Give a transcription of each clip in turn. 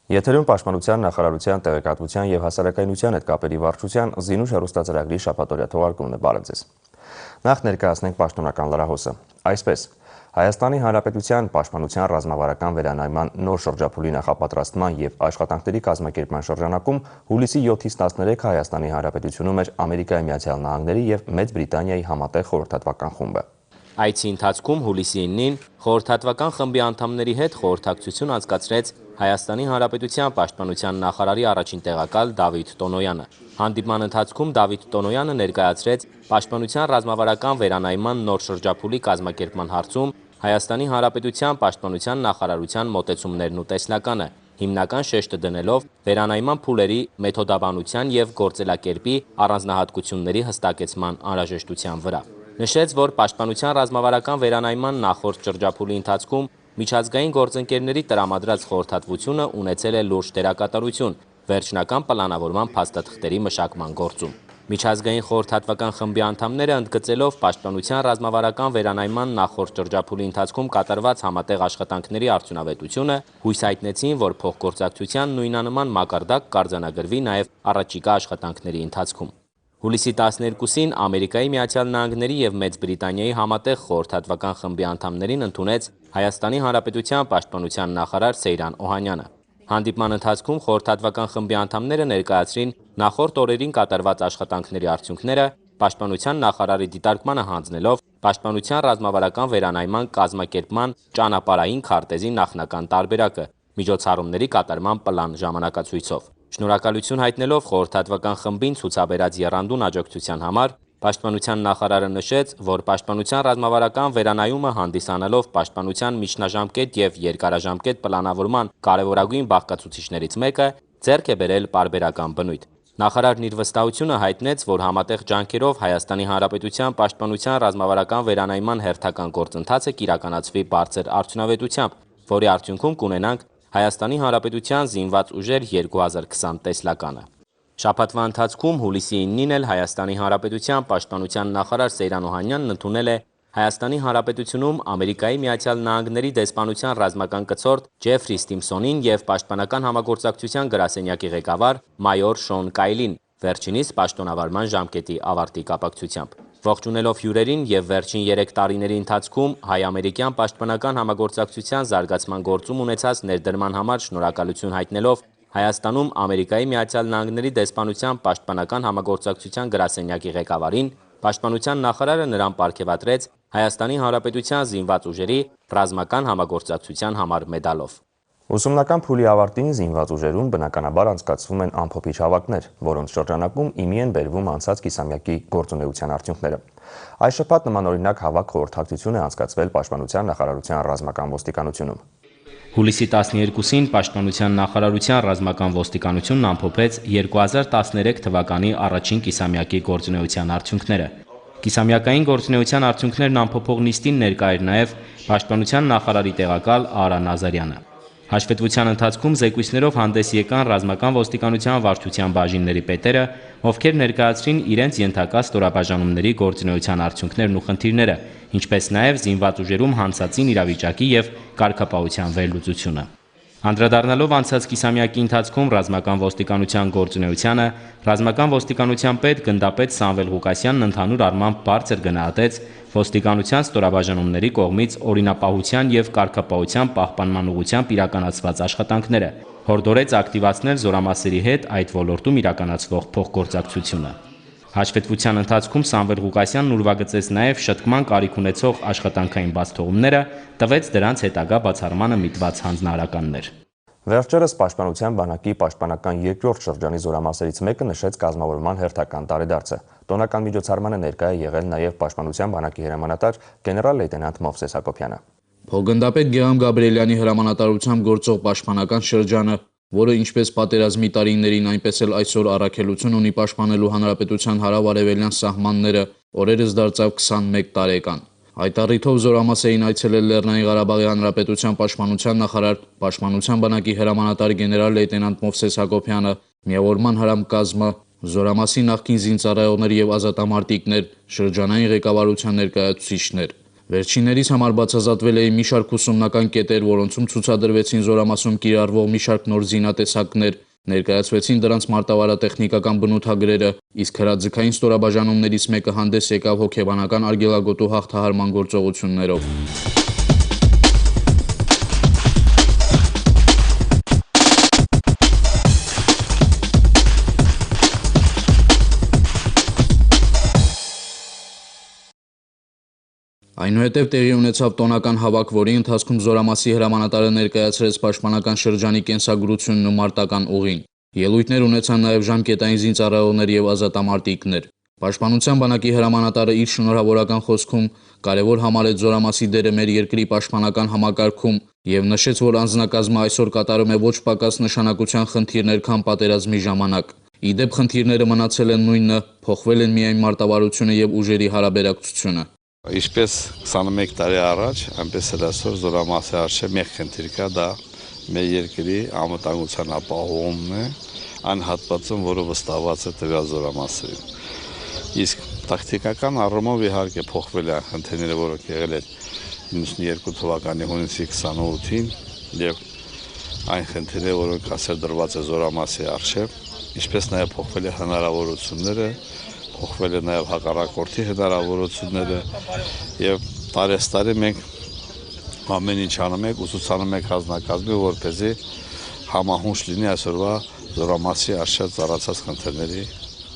Եթերում Պաշտպանության նախարարության տեղեկատվության և հասարակայնության հետ կապերի վարչության զինուշ հեռուստածրագրի շաբաթօրյա թողարկումն է։ Բարև ձեզ։ Նախ ներկայացնենք պաշտոնական լրահոսը։ Այսպես, Հայաստանի Հանրապետության Պաշտպանության ռազմավարական վերանայման նոր շրջափուլի նախապատրաստման և աշխատանքների կազմակերպման շրջանակում հուլիսի 7-ից 13 Հայաստանի Հանրապետությունում էր Ամերիկայի Միացյալ Նահանգների և Մեծ Բրիտանիայի համատեղ խորհրդատվական խումբը։ Այցի ընթացքում հուլիսի 9-ին խորհրդատվական խմբի անդամների հետ խորհրդակցություն անցկացրեց Հայաստանի Հանրապետության Պաշտպանության նախարարի առաջին տեղակալ Դավիթ Տոնոյանը։ Հանդիպման ընթացքում Դավիթ Տոնոյանը ներկայացրեց Պաշտպանության ռազմավարական վերանայման նոր շրջափուլի կազմակերպման հարցում Հայաստանի Հանրապետության Պաշտպանության նախարարության մոտեցումներն ու տեսլականը, հիմնական շեշտը դնելով վերանայման փուլերի մեթոդաբանության և գործելակերպի առանձնահատկությունների հստակեցման անհրաժեշտության վրա։ Նշեց, որ Պաշտպանության ռազմավարական վերանայման նախորդ շրջափուլի ընթացքում միջազգային գործընկերների տրամադրած խորհրդատվությունը ունեցել է լուրջ դերակատարություն վերջնական պլանավորման փաստաթղթերի մշակման գործում։ Միջազգային խորհրդատվական խմբի անդամները ընդգծելով Պաշտպանության ռազմավարական վերանայման նախորդ շրջափուլի ընթացքում կատարված համատեղ աշխատանքների արդյունավետությունը, հույս հայտնեցին, որ փոխգործակցության նույնանման մակարդակ կարձանագրվի նաև առաջիկա աշխատանքների ընթացքում։ Հուլիսի 12-ին Ամերիկայի Միացյալ Նահանգների և Մեծ Բրիտանիայի համատեղ խորհրդատվական խմբի անդամներին ընդունեց Հայաստանի Հանրապետության Պաշտպանության նախարար Սեյրան Օհանյանը։ Հանդիպման ընթացքում խորհրդատվական խմբի անդամները ներկայացրին նախորդ օրերին կատարված աշխատանքների արդյունքները, Պաշտպանության նախարարի դիտարկմանը հանձնելով Պաշտպանության ռազմավարական վերանայման կազմակերպման ճանապարհային քարտեզի նախնական տարբերակը միջոցառումների կատարման պլան ժամանակացույցով։ Շնորհակալություն հայտնելով խորհրդատվական խմբին ցուցաբերած եռանդուն աջակցության համար, Պաշտպանության նախարարը նշեց, որ Պաշտպանության ռազմավարական վերանայումը հանդիսանալով Պաշտպանության միջնաժամկետ և երկարաժամկետ պլանավորման կարևորագույն բաղկացուցիչներից մեկը, ձեռք է բերել պարբերական բնույթ։ Նախարարն իր վստահությունը հայտնեց, որ համատեղ ջանքերով Հայաստանի Հանրապետության Պաշտպանության ռազմավարական վերանայման հերթական գործընթացը կիրականացվի բարձր արդյունավետությամբ, որի արդյունքում կունենանք Հայաստանի Հանրապետության զինված ուժեր 2020 տեսլականը։ Շաբաթվա ընթացքում հուլիսի 9-ին էլ Հայաստանի Հանրապետության Պաշտպանության նախարար Սեյրան Օհանյանն ընդունել է Հայաստանի Հանրապետությունում Ամերիկայի Միացյալ Նահանգների դեսպանության ռազմական կցորդ Ջեֆրի Ստիմփսոնին և Պաշտպանական համագործակցության գրասենյակի ղեկավար մայոր Շոն Կայլին, վերջինիս պաշտոնավարման ժամկետի ավարտի կապակցությամբ։ Ողջունելով հյուրերին և վերջին 3 տարիների ընթացքում հայ-ամերիկյան պաշտպանական համագործակցության զարգացման գործում ունեցած ներդրման համար շնորհակալություն հայտնելով Հայաստանում Ամերիկայի Միացյալ Նահանգների դեսպանության պաշտպանական համագործակցության գրասենյակի ղեկավարին, Պաշտպանության նախարարը նրան պարգևատրեց Հայաստանի Հանրապետության զինված ուժերի ռազմական համագործակցության համար մեդալով։ Ուսումնական փուլի ավարտին զինված ուժերում բնականաբար անցկացվում են ամփոփիչ հավաքներ, որոնց շրջանակում իմի են բերվում անցած կիսամյակի գործունեության արդյունքները։ Այս շաբաթ նմանօրինակ հավաք խորհրդակցություն է անցկացվել Պաշտպանության նախարարության ռազմական ոստիկանությունում։ Հուլիսի 12-ին Պաշտպանության նախարարության ռազմական ոստիկանությունն ամփոփեց 2013 թվականի առաջին կիսամյակի գործունեության արդյունքները։ Կիսամյակային գործունեության արդյունքներն ամփոփող նիստին ներկա էր նաև Պաշտպանության նախարարի տեղակալ Արա Նազարյանը։ Հաշվետվության ընթացքում զեկույցներով հանդես եկան ռազմական ոստիկանության վարչության բաժինների պետերը, ովքեր ներկայացրին իրենց ենթակա ստորաբաժանումների գործունեության արդյունքներն ու խնդիրները, ինչպես նաև զինված ուժերում հանցածին իրավիճակի և կարգապահության վերլուծությունը։ Անդրադառնալով անցած կիսամյակի ընթացքում ռազմական ոստիկանության գործունեությանը, ռազմական ոստիկանության պետ գնդապետ Սամվել Ղուկասյանն ընդհանուր առմամբ բարձր գնահատեց ոստիկանության ստորաբաժանումների կողմից օրինապահության և կարգապահության պահպանման ուղղությամբ իրականացված աշխատանքները, հորդորեց ակտիվացնել զորամասերի հետ այդ ոլորտում իրականացվող փոխգործակցությունը։ Հաշվետվության ընթացքում Սամվել Ղուկասյանն ուրվագծեց նաև շտկման կարիք ունեցող աշխատանքային բացթողումները, տվեց դրանց հետագա բացառմանը միտված հանձնարարականներ։ Վերջերս Պաշտպանության բանակի պաշտպանական երկրորդ շրջանի զորամասերից մեկը նշեց կազմավորման հերթական տարեդարձը։ Տոնական միջոցառմանը ներկա է եղել նաև Պաշտպանության բանակի հրամանատար գեներալ լեյտենանտ Մովսես Հակոբյանը։ Փոխգնդապետ Գեհամ Գաբրիելյանի հրամանատարությամբ գործող պաշտպանական շրջանը, որը ինչպես պատերազմի տարիներին, այնպես էլ այսօր առաքելություն ունի պաշտպանելու հանրապետության հարավ-արևելյան սահմանները, օրերս դարձավ 21 տարեկան։ Այդ առիթով զորամասերին այցելել Լեռնային Ղարաբաղի Հանրապետության պաշտպանության նախարար, Պաշտպանության բանակի հրամանատար գեներալ լեյտենանտ Մովսես Հակոբյանը, միավորման հրամկազմը, զորամասի նախկին զինծառայողներ և ազատամարտիկներ, շրջանային ղեկավարության ներկայացուցիչներ։ Վերջիններիս համար բացազատվել էին մի շարք ուսումնական կետեր, որոնցում ցուցադրվեցին Զորամասում կիրառվող մի շարք նոր զինատեսակներ, ներկայացվեցին դրանց մարտավարատեխնիկական բնութագրերը, իսկ հրաձգային ստորաբաժանումներից մեկը հանդես եկավ հոգեբանական արգելագոտու հաղթահարման գործողություններով։ Այնուհետև տեղի ունեցավ տոնական հավաք, որի ընթացքում Զորամասի հրամանատարը ներկայացրեց պաշտպանական շրջանի կենսագրությունն ու մարտական ուղին։ Ելույթներ ունեցան նաև ժամկետային զինծառայողներ եւ ազատամարտիկներ։ Պաշտպանության բանակի հրամանատարը իր շնորհավորական խոսքում կարևոր համարեց Զորամասի դերը մեր երկրի պաշտպանական համակարգում եւ նշեց, որ անձնակազմը այսօր կատարում է ոչ պակաս նշանակության խնդիրներ, քան պատերազմի ժամանակ։ Ի դեպ խնդիրները մնացել են նույնը, փոխվել են միայն մարտավարությունը եւ ուժերի հարաբերակցությունը։ Ինչպես 21 տարի առաջ, այնպես էլ այսօր Զորամասի արժե մեկ խնդիր կա, դա մեր երկրի անվտանգության ապահովումն է, այն հատվածում, որը վստահված է տվյալ Զորամասի։ Իսկ տակտիկական առումով իհարկե փոխվել է խնդիրները, որոնք եղել են 92 թվականի հունիսի 28-ին եւ այն խնդիրները, որոնք ասել դրված է Զորամասի արժե, ինչպես նաեւ փոխվել է հնարավորությունները, փոխվել է նաև հակառակորդի հնարավորությունները եւ տարեստարի մենք ամեն ինչ անում ենք, ուսուցանում ենք հանձնակազմի, որպեսզի համահունչ լինի այսօրվա Զորամասի արժե ծառացած խնդիրների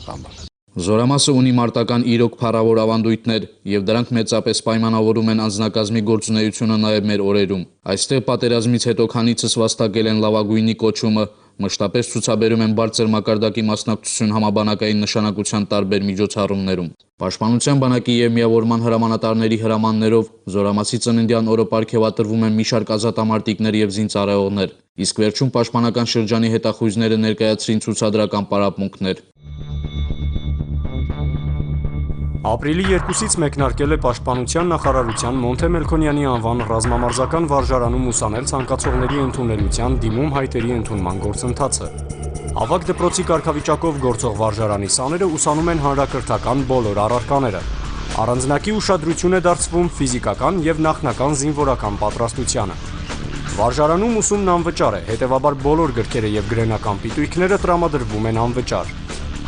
համար։ Զորամասը ունի մարտական իրոք փառավոր ավանդույթներ եւ դրանք մեծապես պայմանավորում են անձնակազմի գործունեությունը նաեւ մեր օրերում։ Այստեղ պատերազմից հետո քանիցս վաստակել են լավագույնի կոչումը, մշտապես ցուցաբերում են բարձր մակարդակի մասնակցություն համաբանակային նշանակության տարբեր միջոցառումներում։ Պաշտպանության բանակի եւ միավորման հրամանատարների հրամաններով Զորամասի ծննդյան օրը պարգևատրվում են մի շարք ազատամարտիկներ եւ զինծառայողներ, իսկ վերջում պաշտպանական շրջանի հետախույզները ներկայացրին ցուցադրական պարապմունքներ։ Ապրիլի 2-ից մեկնարկել է Պաշտպանության նախարարության Մոնթե Մելքոնյանի անվան ռազմամարզական վարժարանում ուսանել ցանկացողների ընդունելության դիմում հայտերի ընդունման գործընթացը։ Ավագ դպրոցի կարգավիճակով գործող վարժարանի սաները ուսանում են հանրակրթական բոլոր առարկաները։ Առանձնակի ուշադրություն է դարձվում ֆիզիկական եւ նախնական զինվորական պատրաստությանը։ Վարժարանում ուսումն անվճար է, հետևաբար բոլոր գրքերը եւ գրենական պիտույքները տրամադրվում են անվճար։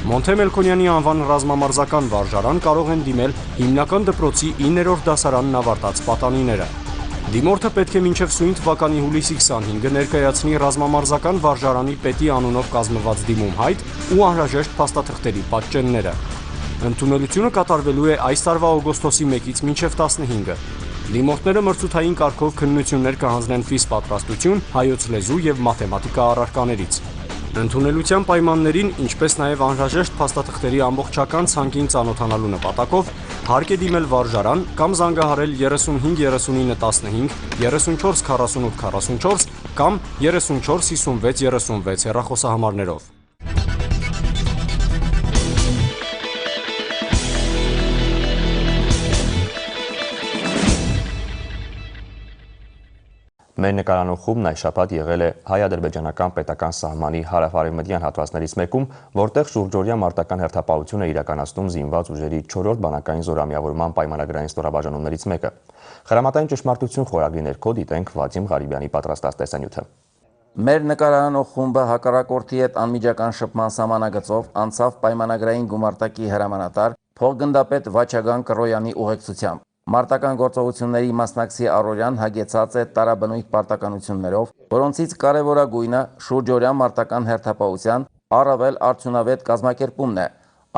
Մոնթե Մելքոնյանի անվան ռազմամարզական վարժարան կարող են դիմել հիմնական դպրոցի 9-րդ դասարանն ավարտած պատանիները։ Դիմորդը պետք է մինչև սույն թվականի հուլիսի 25-ը ներկայացնի ռազմամարզական վարժարանի պետի անունով կազմված դիմում հայտ ու անհրաժեշտ փաստաթղթերի պատճենները։ Ընդունելությունը կատարվելու է այս տարվա օգոստոսի 1-ից մինչև 15-ը։ Դիմորդները մրցութային կարգով քննություններ կհանձնեն ֆիզպատրաստություն, հայոց լեզու եւ մաթեմատիկա առարկաներից։ Ընդունելության պայմաններին, ինչպես նաև անհրաժեշտ փաստաթղթերի ամբողջական ցանկին ծանոթանալու նպատակով, հարկ է դիմել վարժարան կամ զանգահարել 35 39 15 34 48 44 կամ 34 56 36 հեռախոսահամարներով։ Մեր նկարանու խումբն այս շաբաթ եղել է հայ-ադրբեջանական պետական սահմանի հարավ-արևմտյան հատվածներից մեկում, որտեղ շուրջօրյա մարտական հերթապահություն է իրականացնում զինված ուժերի 4-րդ բանակային զորամիավորման պայմանագրային ստորաբաժանումներից մեկը։ Խրամատային ճշմարտություն խորագրի ներքո դիտենք Վադիմ Ղարիբյանի պատրաստած տեսանյութը։ Մեր նկարանու խումբը հակառակորդի հետ անմիջական շփման սահմանագծով անցավ պայմանագրային գումարտակի հրամանատար փոխգնդապետ Վաչագան Կռոյանի ուղեկցությամբ։ Մարտական գործողությունների մասնակցի առօրյան հագեցած է տարաբնույթ պարտականություններով, որոնցից կարևորագույնը շուրջօրյա մարտական հերթապահության առավել արդյունավետ կազմակերպումն է,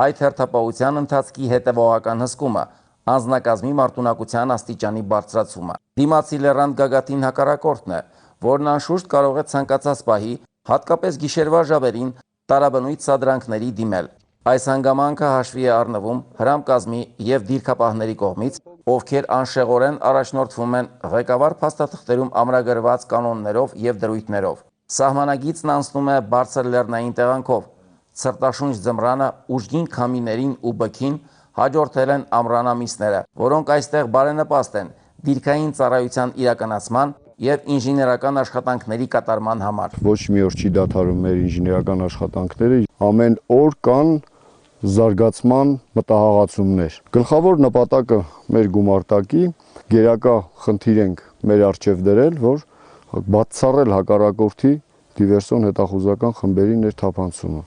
այդ հերթապահության ընթացքի հետևողական հսկումը, անձնակազմի մարտունակության աստիճանի բարձրացումը։ Դիմացի լեռան գագաթին հակառակորդն է, որն անշուշտ կարող է ցանկացած պահի, հատկապես գիշերվա ժամերին, տարաբնույթ սադրանքների դիմել։ Այս հանգամանքը հաշվի է առնվում հրամկազմի եւ դիրքապահների կողմից, ովքեր անշեղորեն առաջնորդվում են ղեկավար փաստաթղթերում ամրագրված կանոններով եւ դրույթներով։ Սահմանագիծն անցնում է բարձր լեռնային տեղանքով։ Ցրտաշունչ ձմռանը ուժգին քամիներին ու բքին հաջորդել են ամռան ամիսները, որոնք այստեղ բարենպաստ են դիրքային ծառայության իրականացման եւ ինժեներական աշխատանքների կատարման համար։ Ոչ մի օր չի դադարում մեր ինժեներական աշխատանքները, ամեն օր կան զարգացման մտահղացումներ։ Գլխավոր նպատակը մեր գումարտակի գերակա խնդիր ենք մեր առջև դրել, որ բացառել հակառակորդի դիվերսիոն հետախուզական խմբերի ներթափանցումը։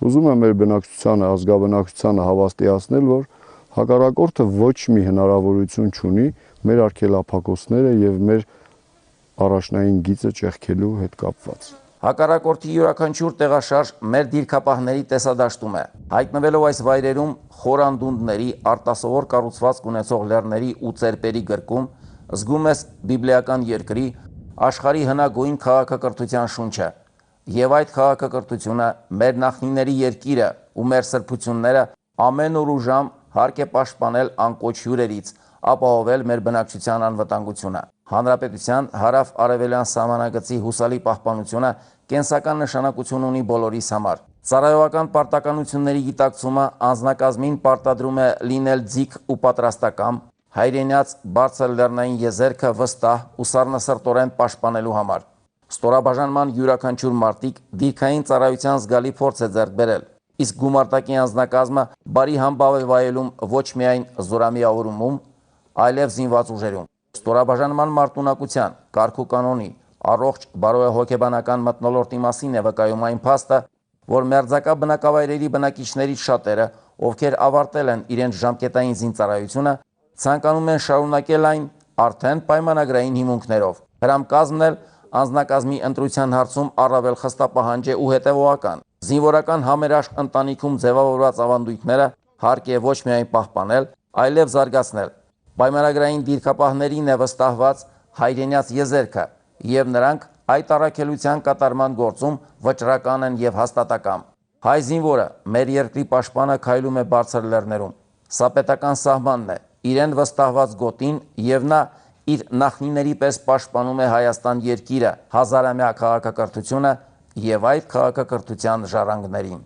Ուզում եմ մեր բնակչությանը, ազգաբնակչությանը հավաստիացնել, որ հակառակորդը ոչ մի հնարավորություն չունի մեր արգելափակոցները եւ մեր առաջնային գիծը ճեղքելու հետ կապված։ Հակառակորդի յուրաքանչյուր տեղաշարժ մեր դիրքապահների տեսադաշտում է։ Հայտնվելով այս վայրերում խորանդունդների, արտասովոր կառուցվածք ունեցող լեռների ու ծերպերի գրկում, զգում ես բիբլիական երկրի, աշխարհի հնագույն քաղաքակրթության շունչը։ Եվ այդ քաղաքակրթությունը մեր նախնիների երկիրը ու մեր սրբությունները ամեն օր ու ժամ հարկ է պաշտպանել անկոչ հյուրերից, ապահովել մեր բնակչության անվտանգությունը։ Հանրապետության հարավ-արևելյան սահմանագծի հուսալի պահպանությունը կենսական նշանակություն ունի բոլորիս համար։ Ծառայողական պարտականությունների գիտակցումը անձնակազմին պարտադրում է լինել ձիգ ու պատրաստակամ, հայրենյաց բարձր լեռնային եզերքը վստահ ու սառնասրտորեն պաշտպանելու համար։ Ստորաբաժանման յուրաքանչյուր մարտիկ դիրքային ծառայության զգալի փորձ է ձեռք բերել, իսկ գումարտակի անձնակազմը բարի համբավ է վայելում ոչ միայն զորամիավորումում, այլև զինված ուժերում։ Ստորաբաժանման մարտունակության, կարգ ու կանոնի, առողջ բարոյահոգեբանական մթնոլորտի մասին է վկայում այն փաստը, որ մերձակա բնակավայրերի բնակիչներից շատերը, ովքեր ավարտել են իրենց ժամկետային զինծառայությունը, ցանկանում են շարունակել այն արդեն պայմանագրային հիմունքներով։ Հրամկազմն էլ անձնակազմի ընտրության հարցում առավել խստապահանջ է ու հետևողական։ Զինվորական համերաշխ ընտանիքում ձևավորված ավանդույթները հարկ է ոչ միայն պահպանել, այլև զարգացնել։ Պայմանագրային դիրքապահներին է վստահված հայրենյաց եզերքը, եւ նրանք այդ առաքելության կատարման գործում վճռական են եւ հաստատակամ։ Հայ զինվորը, մեր երկրի պաշտպանը, քայլում է բարձր լեռներում։ Սա պետական սահմանն է, իրեն վստահված գոտին, եւ նա իր նախնիների պես պաշտպանում է Հայաստան երկիրը, հազարամյա քաղաքակրթությունը եւ այդ քաղաքակրթության ժառանգներին։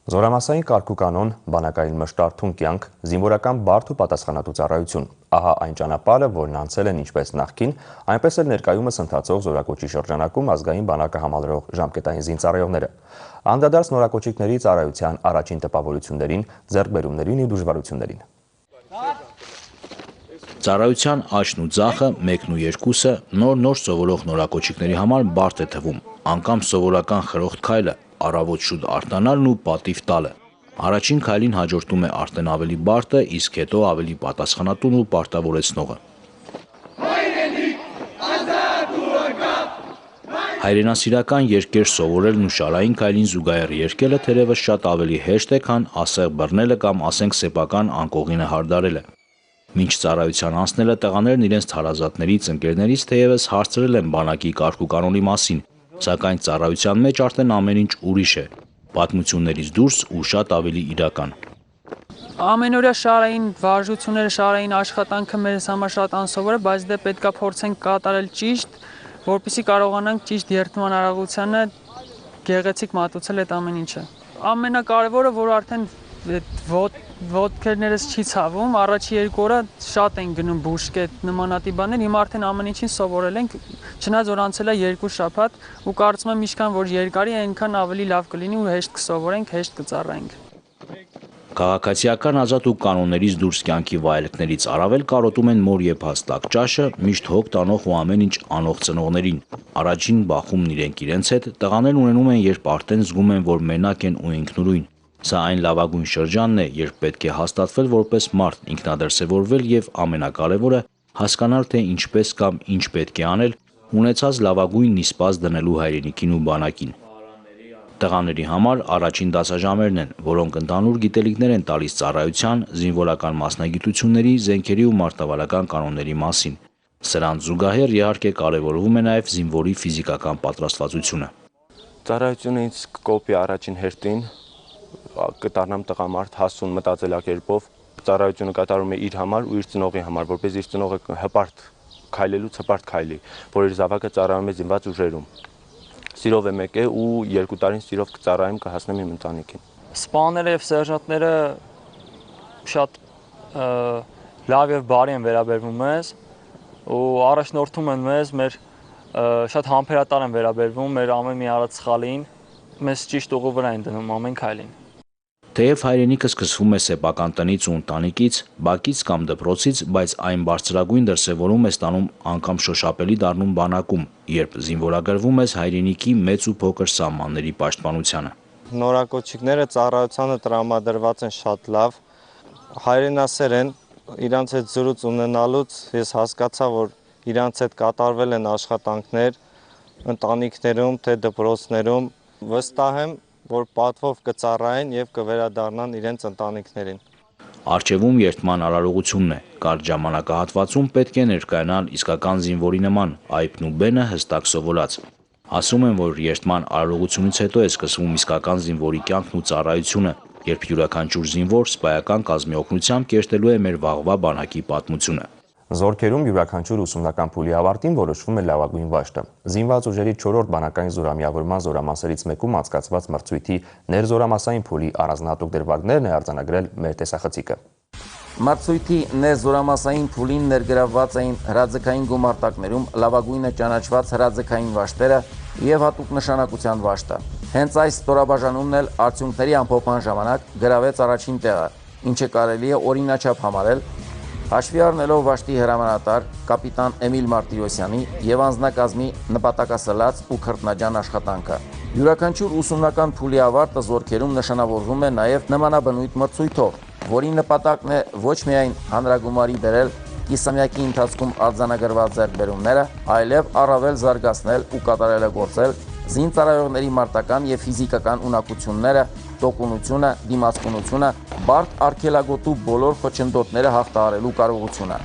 Զորամասային կարգուկանոն, բանակային մշտարթուն կյանք, զինվորական բարդ ու պատասխանատու ծառայություն։ Ահա այն ճանապարհը, որն անցել են ինչպես նախկին, այնպես էլ ներկայումս ընթացող զորակոչի շրջանակում ազգային բանակը համալրող ժամկետային զինծառայողները։ Անդրադարձ նորակոչիկների ծառայության առաջին տպավորություններին, ձեռքբերումներին ու դժվարություններին։ Ծառայության աճն ու ձախը, մեկն ու երկուսը նոր սովորող նորակոչիկների համար բարդ է թվում, անգամ սովորական խրոխտ քայլը, առավոտ շուտ արտանալն ու պատիվ տալը։ Առաջին քայլին հաջորդում է արդեն ավելի բարդը, իսկ հետո ավելի պատասխանատուն ու պարտավորեցնողը։ Հայրենասիրական երկեր սովորելն ու շարային քայլին զուգահեռ երգելը թերևս շատ ավելի հեշտ է, քան ասեղ բռնելը կամ ասենք սեփական անկողինը հարդարելը։ Մինչ ծառայության անցնելը տղաներն իրենց հարազատներից, ընկերներից թեևս հարցրել են բանակի կարգուկանոնի մասին, սակայն ծառայության մեջ արդեն ամեն ինչ ուրիշ է, պատմություններից դուրս ու շատ ավելի իրական։ Ամենօրյա շարային վարժությունները, շարային աշխատանքը մեզ համար շատ անսովոր է, բայց դե պետքա փորձենք կատարել ճիշտ, որպեսզի կարողանանք ճիշտ երթման արագությանը գեղեցիկ մատուցել այդ ամեն ինչը։ Ամենակարևորը, որ արդեն ոտքերներս չի ցավում, առաջի 2 օրը շատ են գնում բուժկետ նմանատիպ բաներ, հիմա արդեն ամեն ինչին սովորել ենք, չնայած որ անցել է 2 շաբաթ ու կարծում եմ ինչքան որ երկարի այնքան ավելի լավ կլինի ու հեշտ կսովորենք, հեշտ կծառայենք։ Քաղաքացիական ազատ ու կանոններից դուրս կյանքի վայելքներից առավել կարոտում են մոր եւ հաստակ ճաշը, միշտ հոգ տանող ու ամեն ինչ անող ծնողներին։ Առաջին բախումն իրենց հետ, տղաներն ունենում են, երբ արդեն զգում են, որ մենակ են ու ինքնուրույն։ Սա այն լավագույն շրջանն է, երբ պետք է հաստատվել որպես մարդ, ինքնադրսևորվել եւ ամենակարևորը հասկանալ, թե ինչպես կամ ինչ պետք է անել, ունեցած լավագույն նիսպաս դնելու հայրենիքին ու բանակին։ Տղաների համար առաջին դասաժամերն են, որոնք ընդհանուր գիտելիքներ են տալիս ծառայության, զինվորական մասնագիտությունների, զենքերի ու մարտավարական կանոնների մասին։ Սրանց զուգահեռ իհարկե կարևորվում է նաև զինվորի ֆիզիկական պատրաստվածությունը։ Ծառայությունը ինձ կկոպի առաջին հերթին, կդառնամ տղամարդ հասուն մտածելակերպով, ծառայությունը կատարում է իր համար ու իր ծնողի համար, որպես իր ծնողը հպարտ քայլելուց հպարտ քայլի, որ իր զավակը ծառայում է զինված ուժերում։ Սիրով եմ եկել ու 2 տարին սիրով կծառայեմ, կհասնեմ իմ ընտանիքին։ Սպաները եւ սերժանտները շատ լավ եւ բարի են վերաբերվում մեզ ու առաջնորդում են մեզ, մեր շատ համբերատար են վերաբերվում, մեր ամեն մի արած սխալին, մեզ ճիշտ ուղու վրա են դնում ամեն քայլին։ Թեև հայրենիքը սկսվում է սեփական տնից ու ընտանիքից, բակից կամ դպրոցից, բայց այն բարձրագույն դրսևորում է ստանում անգամ շոշափելի դառնում բանակում, երբ զինվորագրվում ես հայրենիքի մեծ ու փոքր սահմանների պաշտպանությանը։ Նորակոչիկները ծառայությանը տրամադրված են շատ լավ, հայրենասեր են, իրանց հետ զրույց ունենալուց ես հասկացա, որ իրանց հետ կատարվել են աշխատանքներ ընտանիքներում, թե դպրոցներում, վստահ եմ, որ պատվով կծառայեն եւ կվերադառնան իրենց ընտանիքներին։ Արժևում երթման արարողությունն է, կարճ ժամանակահատվածում պետք է ներկայանալ իսկական զինվորի նման, այբն ու բենը հստակ սովորած։ Ասում են, որ երթման արարողությունից հետո է սկսվում իսկական զինվորի կյանքն ու ծառայությունը, երբ յուրաքանչյուր զինվոր սպայական կազմի օգնությամբ կերտելու է մեր վաղվա բանակի պատմությունը։ Զորքերում յուրաքանչյուր ուսումնական փուլի ավարտին որոշվում է լավագույն վաշտը։ Զինված ուժերի 4-րդ բանակային զորամիավորման զորամասերից մեկում անցկացված մրցույթի ներզորամասային փուլի առանձնահատուկ դրվագներն է արձանագրել մեր տեսախցիկը։ Մրցույթի ներզորամասային փուլին ներգրավված էին հրաձգային գումարտակներում լավագույնը ճանաչված հրաձգային վաշտերը եւ հատուկ նշանակության վաշտը։ Հենց այս ստորաբաժանումն էլ արդյունքների ամփոփման ժամանակ գրավեց առաջին տեղը, ինչը կարելի է օրինաչափ համարել հաշվի առնելով վաշտի հրամանատար կապիտան Էմիլ Մարտիրոսյանի եւ անձնակազմի նպատակասլաց ու քրտնաջան աշխատանքը։ Յուրաքանչյուր ուսումնական փուլի ավարտը զորքերում նշանավորվում է նաեւ նմանաբնույթ մրցույթով, որի նպատակն է ոչ միայն հանրագումարի բերել կիսամյակի ընթացքում արձանագրված ձեռքբերումները, այլև առավել զարգացնել ու կատարելագործել զինծառայողների մարտական եւ ֆիզիկական ունակությունները, տոկունությունը, դիմացկունությունը, բարդ արգելագոտու բոլոր խոչընդոտները հաղթահարելու կարողությունը։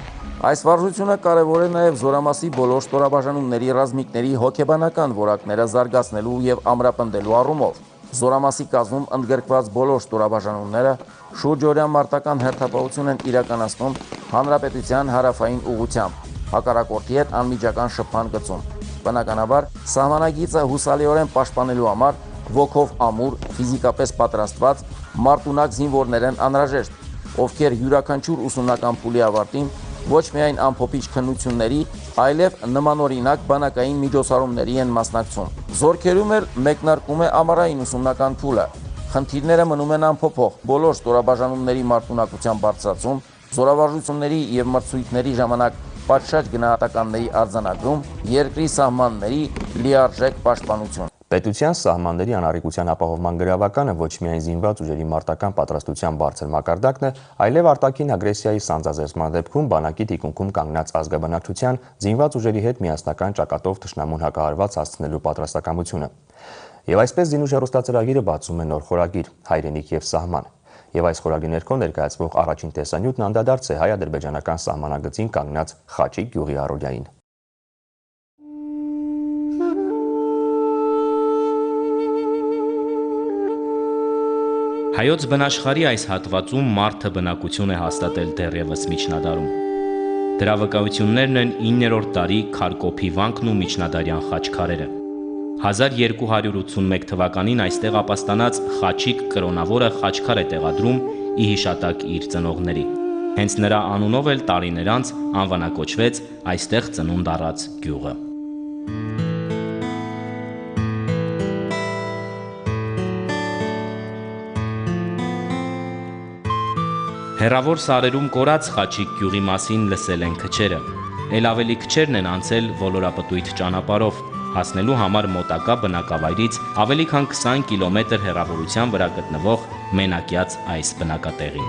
Այս վարժությունը կարևոր է նաև զորամասի բոլոր ստորաբաժանումների ռազմիկների հոգեբանական որակները զարգացնելու եւ ամրապնդելու առումով։ Զորամասի կազմում ընդգրկված բոլոր ստորաբաժանումները շուրջօրյա մարտական հերթապահություն են իրականացնում հանրապետության հարավային ուղղությամբ, հակառակորդի հետ անմիջական շփման գծում։ Բնականաբար, սահմանագիծը հուսալիորեն պաշտպանելու համար ոգով ամուր, ֆիզիկապես պատրաստված մարտունակ զինվորներ են անհրաժեշտ, ովքեր յուրաքանչյուր ուսումնական փուլի ավարտին ոչ միայն ամփոփիչ քննությունների, այլև նմանօրինակ բանակային միջոցառումների են մասնակցում։ Զորքերում էլ մեկնարկում է ամառային ուսումնական փուլը։ Խնդիրները մնում են անփոփող։ Բոլոր ստորաբաժանումների մարտունակության բարձրացում, զորավարժությունների եւ մրցույթների ժամանակ պատշաճ գնահատականների արձանագրում, երկրի սահմանների լիարժեք պաշտպանություն։ Պետության սահմանների անառիկության ապահովման գրավականը ոչ միայն զինված ուժերի մարտական պատրաստության բարձր մակարդակն է, այլև արտաքին ագրեսիայի սանձազերծման դեպքում բանակի թիկունքում կանգնած ազգաբնակչության զինված ուժերի հետ միասնական ճակատով թշնամուն հակահարված հասցնելու պատրաստակամությունը։ Եվ այսպես զինուժ հեռուստացրագիրը բացում է նոր խորագիր՝ հայրենիք եւ սահման։ Եվ այս խորագիրի ներքո ներկայացվող առաջին տեսանյութն անդրադարձ է հայ-ադրբեջանական սահմանագծին կանգնած Խաչիկ գյուղի առօրյային։ Հայոց բնաշխարհի այս հատվածում մարդը բնակություն է հաստատել դեռևս միջնադարում։ Դրա վկայություններն են 9-րդ դարի Քարկոփի վանքն ու միջնադարյան խաչքարերը։ 1281 թվականին այստեղ ապաստանած Խաչիկ կրոնավորը խաչքար է տեղադրում ի հիշատակ իր ծնողների։ Հենց նրա անունով էլ տարիներ անց անվանակոչվեց այստեղ ծնունդ առած գյուղը։ Հեռավոր սարերում կորած Խաչիկ գյուղի մասին լսել են քչերը, էլ ավելի քչերն են անցել ոլորապտույտ ճանապարհով, հասնելու համար մոտակա բնակավայրից ավելի քան 20 կիլոմետր հեռավորության վրա գտնվող մենակյաց այս բնակատեղին։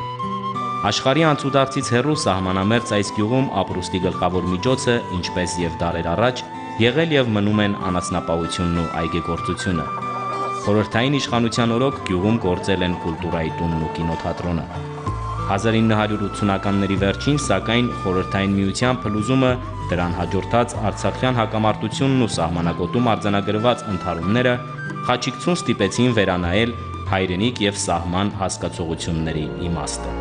Աշխարհի անցուդարձից հեռու սահմանամերձ այս գյուղում ապրուստի գլխավոր միջոցը, ինչպես եւ դարեր առաջ, եղել եւ մնում են անասնապահությունն ու այգեգործությունը։ Խորհրդային իշխանության օրոք գյուղում գործել են կուլտուրայի տունն ու կինոթատրոնը։ 1980-ականների վերջին, սակայն Խորհրդային Միության փլուզումը, դրան հաջորդած արցախյան հակամարտությունն ու սահմանագոտում արձանագրված ընդհարումները Խաչիկցուն ստիպեցին վերանայել հայրենիք եւ սահման հասկացողությունների իմաստը։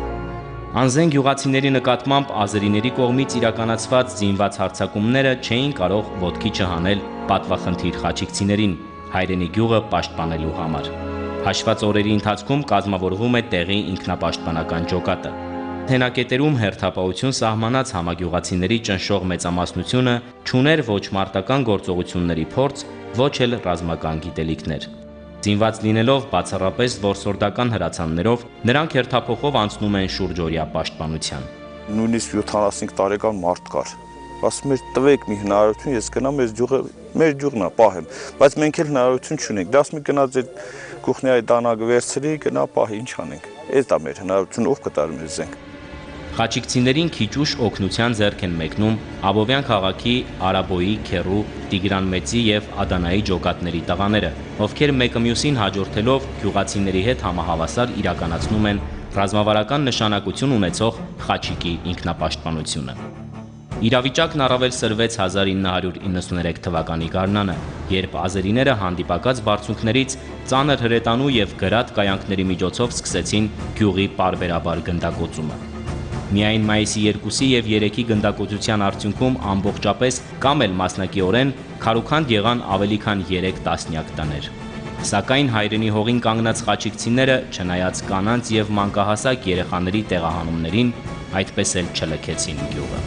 Անզեն գյուղացիների նկատմամբ ազերիների կողմից իրականացված զինված հարձակումները չէին կարող ոտքի չհանել պատվախնդիր խաչիկցիներին հայրենի գյուղը պաշտպանելու համար։ Հաշված օրերի ընթացքում կազմավորվում է տեղի ինքնապաշտպանական ջոկատը։ Հենակետերում հերթապահություն սահմանած համագյուղացիների ճնշող մեծամասնությունը չուներ ոչ մարտական գործողությունների փորձ, ոչ էլ ռազմական գիտելիքներ։ Զինված լինելով բացառապես որսորդական հրացաններով, նրանք հերթափոխով անցնում են շուրջօրյա պաշտպանության։ Նույնիսկ 75 տարեկան մարդ կար։ Ասում էր տվեք մի հնարավորություն, ես գնամ մեր գյուղն է պահեմ, բայց մենք էլ հնարավորություն չունենք։ Դա ասում գնա ձեր գուխնիայի դանակը վերցրի, գնա պահի, ինչ անենք։ Այս դա մեր հնարավորությունը ով կտար մեզ զենք։ Խաչիկցիներին քիչ ուշ օգնության ձեռք են մեկնում Աբովյան քաղաքի Արաբոյի, Քերու, Տիգրան Մեծի եւ Ադանայի ջոկատների տղաները, ովքեր մեկը մյուսին հաջորդելով գյուղացիների հետ համահավասար իրականացնում են ռազմավարական նշանակություն ունեցող Խաչիկի ինքնապաշտպանությունը։ Իրավիճակն առավել սրվեց 1993 թվականի գարնանը, երբ ազերիները հանդիպակաց բարձունքներից ծանր հրետանու եւ գրադ կայանքների միջոցով սկսեցին գյուղի պարբերաբար գնդակոծումը։ Միայն մայիսի 2-ի եւ 3-ի գնդակոծության արդյունքում ամբողջապես կամ էլ մասնակիորեն քարուքանդ եղան ավելի քան 3 տասնյակ տներ։ Սակայն հայրենի հողին կանգնած խաչիկցիները, չնայած կանանց եւ մանկահասակ երեխաների տեղահանումներին, այդպես էլ չլքեցին գյուղը։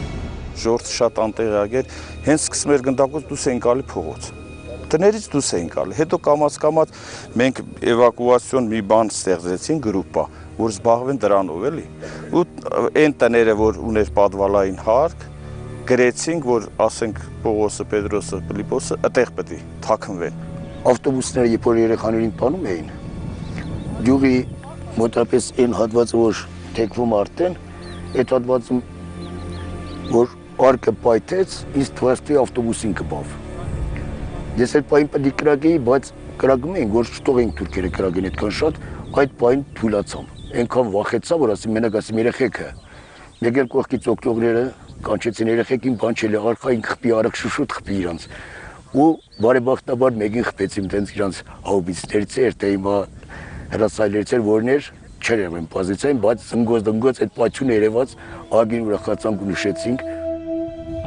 Ժողովուրդը շատ անտեղյակ էր, հենց սկսում էր գնդակոծ դուրս էին գալի փողոց։ Տներից դուրս էին գալի։ Հետո կամաց մենք էվակուացիոն մի բան ստեղծեցին գրուպա, որ զբաղվեն դրանով էլի։ Ու այն տները, որ ուներ պատվալային հարկ, գրեցինք, որ ասենք Պողոսը, Պետրոսը, Ֆիլիպոսը այդտեղ պետք է թաքնվեն։ Ավտոբուսները երբ որ երեխաներին տանում էին, գյուղի մոտապես այն հատվածը, որ թեքվում արդեն, այդ հատվածում որ արկը պայթեց, ինձ թվաց ավտոբուսին կպավ։ Ես այդ պայն պետք է կրակեի, բայց կրակում էին, որ չթողեինք թուրքերը կրակեն այդքան շատ, այդ պայն թույլացամ։ Այնքան վախեցա, որ ասեմ մենակ ասեմ երեխեքը։ Մեկ էլ կողքից օգտողները կանչեցին երեխեքին, բան չելի, արխային խփի, արագ շուշուտ խփի իրանց։ Ու բարեբախտաբար մեկին խփեցին տենց իրանց հաուբիցներից էր, թե հիմա հրասայլերից էր, որն էր, չէր եղել պոզիցիային, բայց զնգոց այդ պայթյունը երևաց, ագին ուրախացանք ու նշեցինք։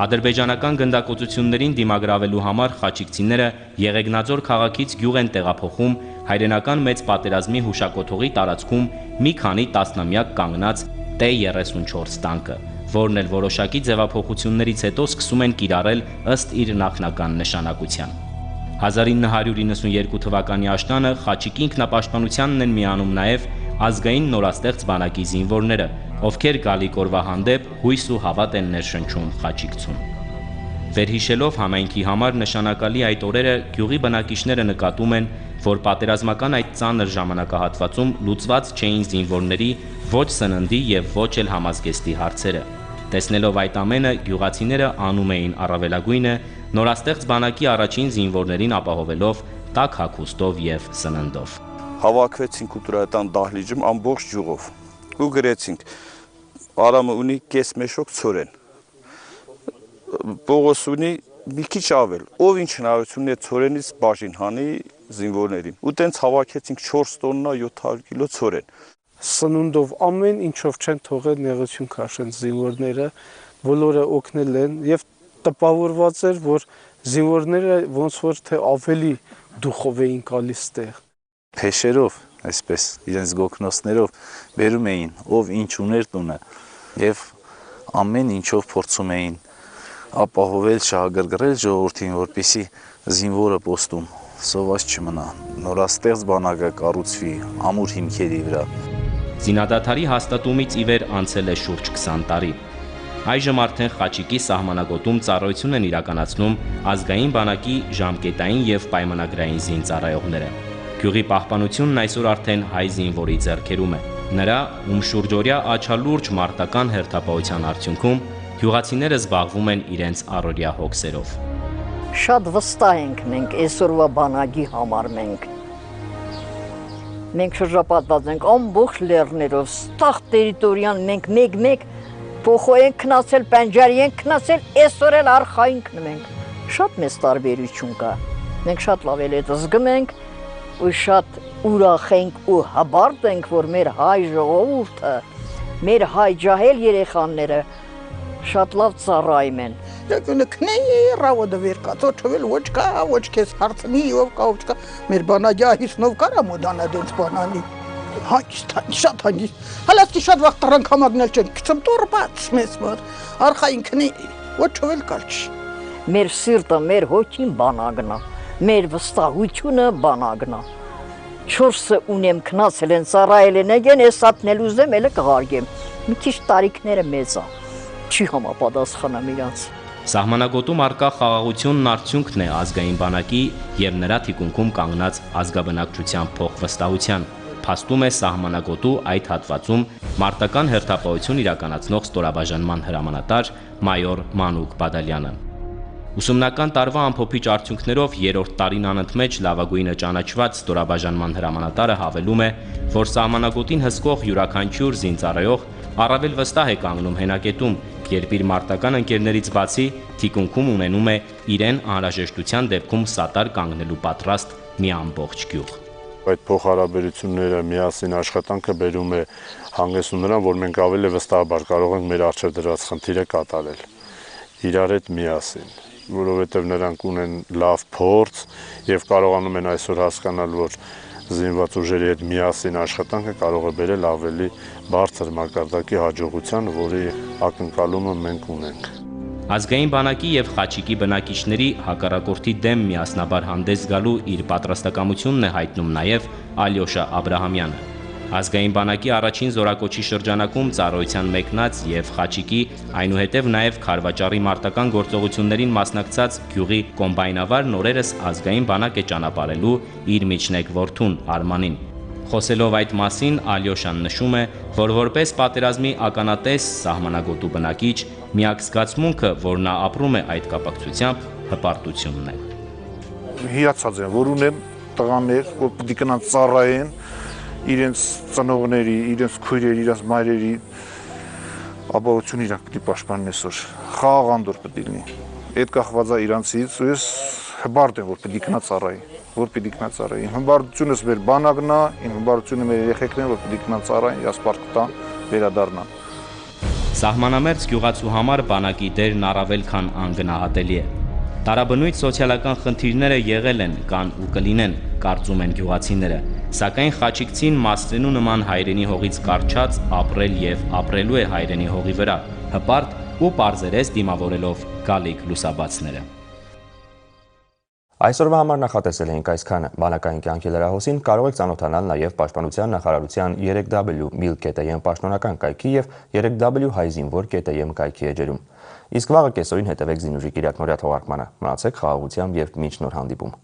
Ադրբեջանական գնդակոծություններին դիմագրավելու համար խաչիկցիները Եղեգնաձոր քաղաքից գյուղ են տեղափոխում հայրենական մեծ պատերազմի հուշակոթողի տարածքում մի քանի տասնամյակ կանգնած T-34 տանկը, որն էլ որոշակի ձևափոխություններից հետո սկսում են կիրառել ըստ իր նախնական նշանակության։ 1992 թվականի աշնանը Խաչիկի ինքնապաշտպանությանն են միանում նաև ազգային նորաստեղծ բանակի զինվորները, ովքեր գալիք օրվա հանդեպ հույս ու հավատ են ներշնչում Խաչիկցուն։ Վերհիշելով համայնքի համար նշանակալի այդ օրերը, գյուղի բնակիչները նկատում են, որ պատերազմական այդ ծանր ժամանակահատվածում լուծված չէին զինվորների ոչ սննդի եւ ոչ էլ համազգեստի հարցերը։ Տեսնելով այդ ամենը, գյուղացիները անում էին առավելագույնը նորաստեղծ բանակի առաջին զինվորներին ապահովելով տաք հագուստով եւ սննդով։ Հավաքվեցինք կուլտուրայական դահլիճում ամբողջ ջուղով ու գրեցինք Արամը ունի կես մեշոք ցորեն, Պողոս ունի մի քիչ ավել, ով ինչ հնարավորություն է ցորենից բաժին հանի զինվորներին։ Ու տենց հավաքեցինք 4 տոննա 700 կիլո ցորեն։ Սնունդով ամեն ինչով չեն թողել նեղություն քաշեն զինվորները, բոլորը օգնել են եւ տպավորված էր, որ զինվորները ոնց որ թե ավելի դուխով էին գալիս տեղ։ Փեշերով, այսպես իրենց գոքնոցներով բերում էին, ով ինչ ուներ տունը եւ ամեն ինչով փորձում էին ապահովել, շահագրգռել ժողովրդին, որպեսզի զինվորը պոստում սոված չմնա, նորաստեղծ բանակը կառուցվի ամուր հիմքերի վրա։ Զինադադարի հաստատումից ի վեր անցել է շուրջ 20 տարի։ Այժմ արդեն Խաչիկի սահմանագոտում ծառայություն են իրականացնում ազգային բանակի ժամկետային եւ պայմանագրային զինծառայողները։ Գյուղի պահպանությունն այսօր արդեն հայ զինվորի ձեռքերում է։ Նրա, ում շուրջօրյա աչալուրջ մարտական հերթապահության արդյունքում գյուղացիները զբաղվում են իրենց առօրյա հոգսերով։ Շատ վստահ ենք մենք այսօրվա բանակի համար մենք։ մենք շրջապատված ենք ամբողջ լեռներով, ստախ տերիտորիան մենք մեկ-մեկ փոխո ենք քնացել, պենջարի ենք քնացել, այսօր էլ արխային քնում ենք։ Շատ մեծ տարբերություն կա։ Մենք շատ լավ էլ այդ զգում ենք ու շատ ուրախ ենք ու հաբարտ ենք, որ մեր հայ ժողովուրդը, մեր հայ ջահել երեխաները շատ լավ ծառայում են։ Դու քնեի ռավոդը վերկա, ծոչվել ոչ կա, ոչ քեզ հարցնի, ով կա, ոչ կա։ Մեր բանաջահիսնով կարա մոդանա դենց բանանի։ Հանգիստ, շատ հանգիստ։ Հալաստի շատ վաղ տրանքամագնել չեն, քցում տորբաց մեզ մոտ։ Արխային քնի, ոչվել կալ չի։ Մեր սիրտը, մեր հոգին բանագնա, մեր վստահությունը բանագնա։ Չորսը ունեմ քնացել են, ծառայել են, եկեն ես ապնել ուզեմ, էլը կհարգեմ։ Մի քիչ տարիքները մեծ է, չի համապատասխանում իրանց։ Սահմանագոտում արկա խաղաղությունն արդյունքն է ազգային բանակի եւ նրա թիկունքում կանգնած ազգաբնակչության փոխվստահության, փաստում է սահմանագոտու այդ հատվածում մարտական հերթապահություն իրականացնող ստորաբաժանման հրամանատար մայոր Մանուկ Բադալյանը։ Ուսումնական տարվա ամփոփիչ արդյունքներով երրորդ տարին անընդմեջ լավագույնը ճանաչված ստորաբաժանման հրամանատարը հավելում է, որ սահմանագոտին հսկող յուրաքանչյուր զինծառայող առավել վստահ է կանգնում հենակետում, երբ իր մարտական ընկերներից բացի թիկունքում ունենում է իրեն անհրաժեշտության դեպքում սատար կանգնելու պատրաստ մի ամբողջ գյուղ։ Այդ փոխհարաբերությունները միասին աշխատանքը բերում է հանգեցնում նրան, որ մենք ավելի վստահաբար կարող ենք մեր առջև դրված խնդիրը կատարել իրար հետ միասին, որովհետև նրանք ունեն լավ փորձ եւ կարողանում են այսօր հասկանալ, որ զինված ուժերի հետ միասին աշխատանքը կարող է բերել ավելի բարձր մակարդակի հաջողության, որի ակնկալումը մենք ունենք։ Ազգային բանակի եւ Խաչիկի բնակիչների հակառակորդի դեմ միասնաբար հանդես գալու իր պատրաստակամությունն է հայտնում նաեւ Ալյոշա Աբրահամյանը։ Ազգային բանակի առաջին զորակոչի շրջանակում ծառայության մեկնած եւ Խաչիկի, այնուհետև նաեւ Խարվաճարի մարտական գործողություններին մասնակցած գյուղի կոմբայնավարն օրերս ազգային բանակ է ճանապարհելու իր միջնեկ որդուն Արմանին։ Խոսելով այդ մասին, Ալյոշան նշում է, որ որպես պատերազմի ականատես սահմանագոտու բնակիչ, միակ զգացմունքը, որ նա ապրում է այդ կապակցությամբ, հպարտությունն է։ Հիացած եմ, որ ունեմ տղաներ, որ պիտի գնան ծառայեն իրենց ծնողների, իրենց քույրերի, իրենց մայրերի ապահովությունը իրանք պիտի պաշտպանեն այսօր։ Խաղաղ անդոր պիտի լինի։ Այդ կախված է իրանցից, ու ես հպարտ եմ, որ պիտի գնա ծառայի, Իմ հպարտությունս մեր բանակն է, իմ հպարտությունը մեր երեխեքն է, որ պիտի գնա ծառայի, ասպարտ կտան, վերադառնան։ Սահմանամերձ գյուղացու համար բանակի դերն առավել քան անգնահատելի է։ Տարաբնույթ սոցիալական խնդիրները եղել են, կան ու կլինեն, կարծում են գյուղացիները, սակայն խաչիկցին Մասրենու նման հայրենի հողից կառչած ապրել եւ ապրելու է հայրենի հողի վրա, հպարտ ու պարզերես դիմավորելով գալիք լուսաբացները։ Այսօրվա համար նախատեսել էինք այսքանը։ Բանակային կյանքի լրահոսին կարող եք ծանոթանալ նաև Պաշտպանության նախարարության 3w.mil.am պաշտոնական կայքի եւ 3w հայզինվոր.am կայքի էջերում։ Իսկ վաղը կեսօրին հետևեք Զինուժի Կիրակնորյա թողարկմանը։ Մնացեք խաղաղությամբ եւ մինչ նոր հանդիպում։